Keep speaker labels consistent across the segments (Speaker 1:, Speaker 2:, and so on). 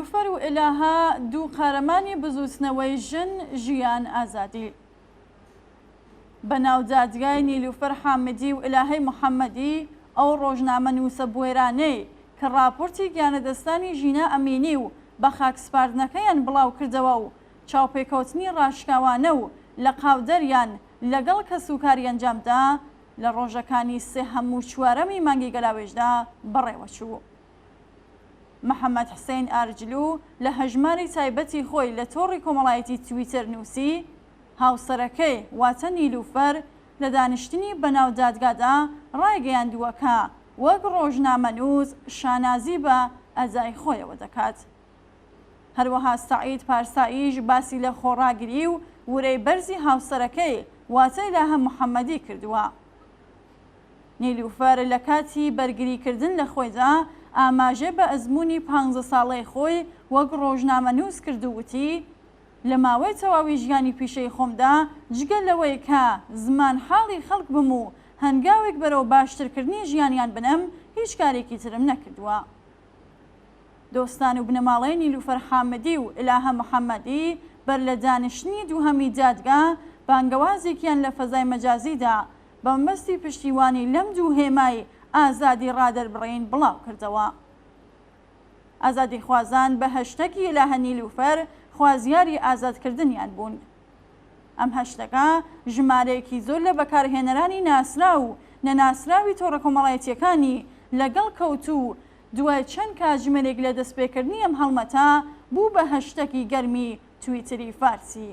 Speaker 1: نیلوفەر و ئێلاها دوو قارەمانی بزوتنەوەی ژن ژیان ئازادی. بەناو دادگای نیلوفەر حامدی و ئێلاهەی محەممەدی ئەو ڕۆژنامە نووسە بوێرانەی کە راپۆرتی گیانەدەستانی ژینە ئەمینی و بە خاکسپاردنەکەیان بڵاو کردەوە و چاوپێکەوتنی ڕاشکاوانە و لە قاودەریان لەگەڵ کەسوکاری ئەنجامدا لە ڕۆژەکانی سێ هەموو چوارەمی مانگی گەلاوێژدا بەڕێوەچوو. محەممەد حسین ئارجلو لە هەژماری تایبەتی خۆی لە تۆڕی کۆمەڵایەتی تویتەر نووسی هاوسەرەکەی واتە نیلوفەر لە دانیشتنی بەناو دادگادا ڕایگەیاندووەکە وەک ڕۆژنامەنووس شانازی بە ئەزای خۆیەوە دەکات. هەروەها سەعید پارساییش باسی لە خۆڕاگری و ورەی بەرزی هاوسەرەکەی واتە ئێلاهە محەممەدی کردووە. نیلوفەر لە کاتی بەرگریکردن لە خۆیدا ئاماژێ بە ئەزمموی 15 ساڵەی خۆی وەک ڕۆژنامەنووس کردووتی لە ماوەی تەواوی ژیانی پیشەی خۆمدا جگە لەوەی کە زمان حاڵی خەڵک بم و هەنگاوێک بەرەو باشترکردنی ژیانیان بنەم هیچ کارێکی ترم نەکردووە. دۆستان و بنەماڵەی نیلوفەر حامدی و ئێلاهە محەممەدی بەر لە دانیشتنی دووهەمی دادگا بانگەوازێکیان لە فەزای مەجازیدا بە مەبەستی پشتیوانی لەم دوو هێمای ئازادی ڕادەربڕین بڵاو کردەوە. ئازادی خوازان بە هەشتەکی ئێلاهە نیلوفەر خوازیاری ئازادکردنیان بوون. ئەم هەشتەکە ژمارەیەکی زۆر لە بەکارهێنەرانی ناسرا و نەناسراوی تۆڕە کۆمەڵایەتیەکانی لەگەڵ کەوتوو دوای چەند کاتژمێرێک لە دەستپێکردنی ئەم هەڵمەتە بوو بە هەشتەکی گەرمی تویتری فارسی.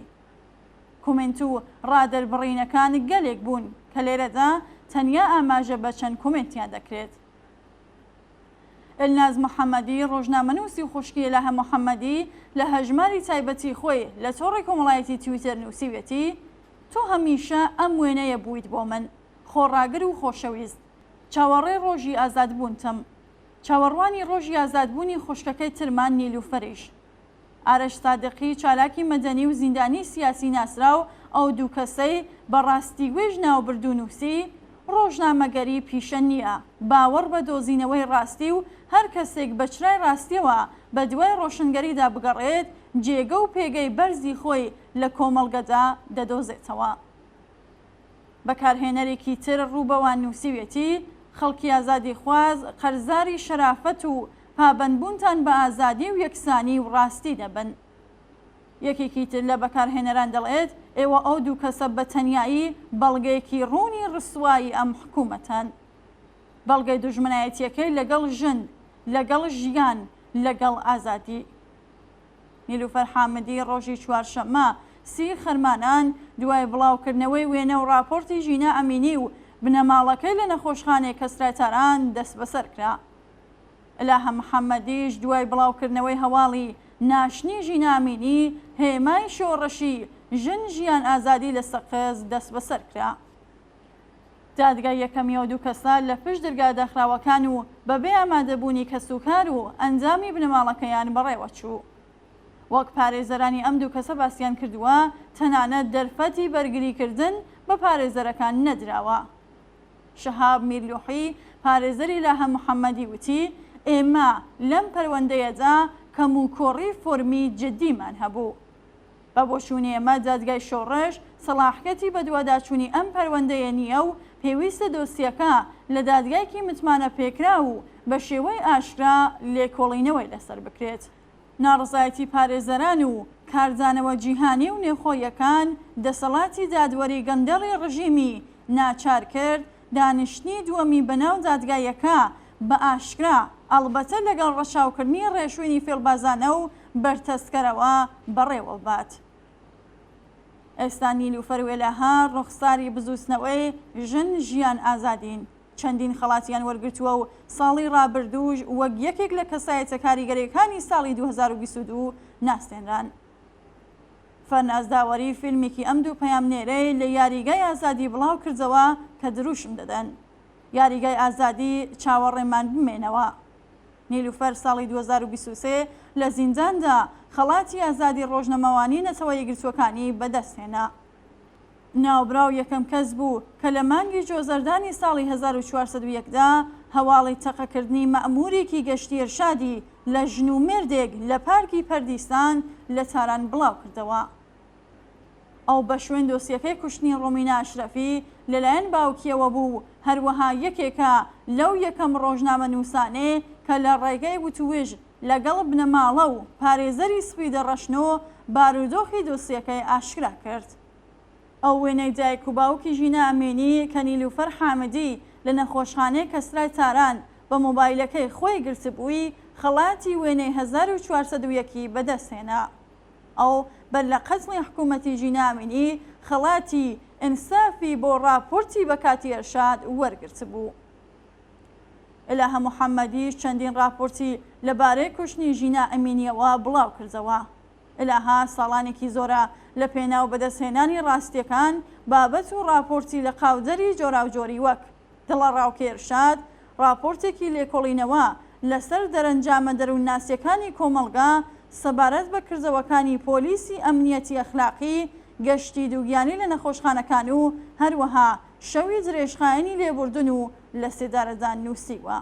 Speaker 1: کومنت و ڕادەربڕینەکان گەلێک بوون کە لێرەدا تەنیا ئاماژە بە چەند کومنتیان دەکرێت. ئەلناز محەممەدی ڕۆژنامەنووسی خوشکی ئێلاهە محەممەدی لە هەژماری تایبەتی خۆی لە تۆڕی کۆمەڵایەتی تویتەر نووسیوێتی تۆ هەمیشە ئەم وێنەیە بوویت بۆ من خۆڕاگر و خۆشەویست چاوەڕێی ڕۆژی ئازادبوونتم چاوەڕوانی ڕۆژی ئازادبوونی خوشکەکەی ترمان نیلوفەریش ئارەش سادقی چالاکی مەدەنی و زیندانی سیاسی ناسراو ئەو دوو کەسەی بەڕاستی گوێژ ناوبردوو نووسی ڕۆژنامەگەری پیشە نییە باوەڕ بە دۆزینەوەی ڕاستی و هەر کەسێک بە چرای ڕاستیەوە بە دوای ڕۆشنگەریدا بگەڕێت جێگە و پێگەی بەرزی خۆی لە کۆمەڵگەدا دەدۆزێتەوە. بەکارهێنەرێکی تر ڕووبەوان نووسیوێتی خەڵکی ئازادی خواز قەرزاری شەرافەت و پابەندبوونتان بە ئازادی و یەکسانی و ڕاستی دەبن. یەکێکی تر لە بەکارهێنەران دەڵێت ئێوە ئەو دوو کەسە بە تەنیایی بەڵگەیەکی ڕوونی ڕسوایی ئەم حکوومەتان بەڵگەی دوژمنایەتیەکەی لەگەڵ ژن لەگەڵ ژیان لەگەڵ ئازادی. نیلوفەر حامدی ڕۆژی چوارشەممە 30 خەرمانان دوای بڵاوکردنەوەی وێنە و راپۆرتی ژینە ئەمینی و بنەماڵەکەی لە نەخۆشخانەی کەسرایتاران دەست بەسەر کرا. ئێلاهە محەممەدیش دوای بڵاوکردنەوەی هەواڵی ناشنی ژینە ئەمینی هێمای شۆڕەشی ژن ژیان ئازادی لە سەقز دەست بەسەر کرا. دادگای یەکەمیەوە دوو کەسە لە پشت دەرگا دەخراوەکان و بەبێ ئامادەبوونی کەسوکار و ئەنجامی بنەماڵەکەیان بەڕێوە چوو. وەک پارێزەرانی ئەم دوو کەسە باسییان کردووە تەنانەت دەرفەتی بەرگریکردن بە پارێزەرەکان نەدراوە. شەهاب میرلوحی پارێزەری ئێلاهە محەممەدی وتی ئێمە لەم پەروەندەیەدا کەم و کۆڕی فۆرمی جددیمان هەبوو. بە بۆچوونی ئێمە دادگای شۆڕش سەلاحەتی بە دوواداچوونی ئەم پەروەندەیە نییە و پێویستە دۆسیەکە لە دادگایکی متمانە پێکرا و بە شێوەی ئاشکرا لێکۆڵینەوەی لەسەر بکرێت. ناڕزایەتی پارێزەران و کارزانەوە جیهانی و نێخۆیەکان دەسەڵاتی دادوەری گەندەڵی ڕژیمی ناچار کرد دانیشتنی دووەمی بەناو دادگایەکە بە ئاشکرا ئەڵبەتە لەگەڵ ڕەچاوکردنی ڕێشوێنی فێڵبازانە و بەرتەسکەرەوە بەڕێوە بات. ئێستا نیلوفەر و ئێلاها ڕوخساری بزوستنەوەی ژن ژیان ئازادین. چەندین خەڵاتیان وەرگرتووە و ساڵی ڕابردووش وەک یەکێک لە کەسایەتە کاریگەریەکانی ساڵی 2022 ناستێنران. فەرناز داوەری فیلمێکی ئەم دوو پەیامنێرەی لە یاریگای ئازادی بڵاو کردەوە کە دروشم دەدەن. یاریگای ئازادی چاوەڕێمان بمێنەوە. نیلوفەر ساڵی 2023 لە زینداندا خەڵاتی ئازادی ڕۆژنەمەوانی نەتەوە یەکگرتووەکانی بەدەستهێنا. ناوبراو یەکەم کەس بوو کە لە مانگی جۆزەردانی ساڵی 1401دا هەواڵی تەقەکردنی مەئمورێکی گەشتی ئێرشادی لە ژن و مێردێک لە پارکی پەردیسان لە تاران بڵاو کردەوە. ئەو بە شوێن دۆسیەکەی کوشتنی ڕۆمینا ئەشرەفی لەلایەن باوکیەوە بوو، هەروەها یەکێکە لەو یەکەم ڕۆژنامە نووسانێ کە لە ڕێگەی وتوێژ لەگەڵ بنەماڵە و پارێزەری سپی دەڕەشنەوە بارودۆخی دۆسیەکەی ئاشکرا کرد. ئەو وێنەی دایک و باوکی ژینە ئەمێنی کە نیلوفەر حامدی لە نەخۆشخانەی کەسرای تاران بە مۆبایلەکەی خۆی گرتبووی خەڵاتی وێنەی 1401 بەدەستهێنا. ئەو بەر لە قەتڵی حکوومەتی ژینە ئەمێنی خەڵاتی ئینسافی بۆ راپۆرتی بە کاتی ئەرشاد وەرگرت بوو. ئێلهە موحەممەدیش چەندین راپۆرتی لەبارەی کوشتنی ژینە ئەمینیەوە بڵاو کردەوە. ئێلهە ساڵانێکی زۆرە لە پێناو بەدەستهێنانی ڕاستیەکان بابەت و راپۆرتی لە قاودەری جۆراوجۆری وەک دڵە ڕاوکەی ئێرشاد، راپۆرتێکی لێکۆڵینەوە لەسەر دەرەنجامە دەروونناسیەکانی کۆمەڵگا سەبارەت بە کردەوەکانی پۆلیسی ئەمنیەتی ئەخلاقی، گەشتی دووگیانی لە نەخۆشخانەکان و هەروەها شەوی درێژخایەنی لێبوردن و لە سێدارەدان نووسیوە.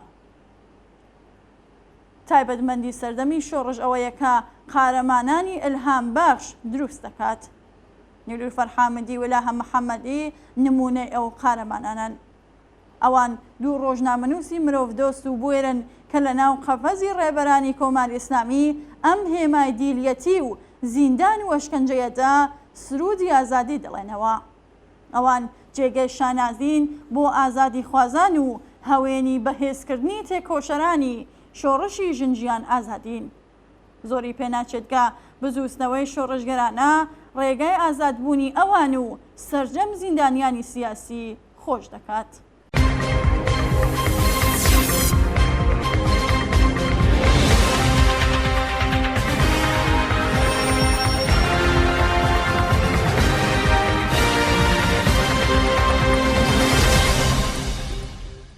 Speaker 1: تایبەتمەندی سەردەمی شۆڕش ئەوەیە کە قارەمانانی ئیلهام بەخش دروست دەکات. نیلوفەر حامدی و ئێلهە موحەممەدی نمونەی ئەو قارەمانانن. ئەوان دوو ڕۆژنامەنووسی مرۆڤدۆست و بوێرن کە لە ناو قەفەزی ڕێبەرانی کۆماری ئیسلامی ئەم هێمای دیلیەتی و زیندان و ئەشکەنجەیەدا سرودی ئازادی دەڵێنەوە. ئەوان جێگەی شانازین بۆ ئازادی خوازان و هەوێنی بەهێزکردنی تێکۆشەرانی شۆڕشی ژنجیان ئازادین. زۆری پێناچێتگە بزوستنەوەی شۆڕشگەرانە ڕێگای ئازادبوونی ئەوان و سەرجەم زیندانیانی سیاسی خۆش دەکات.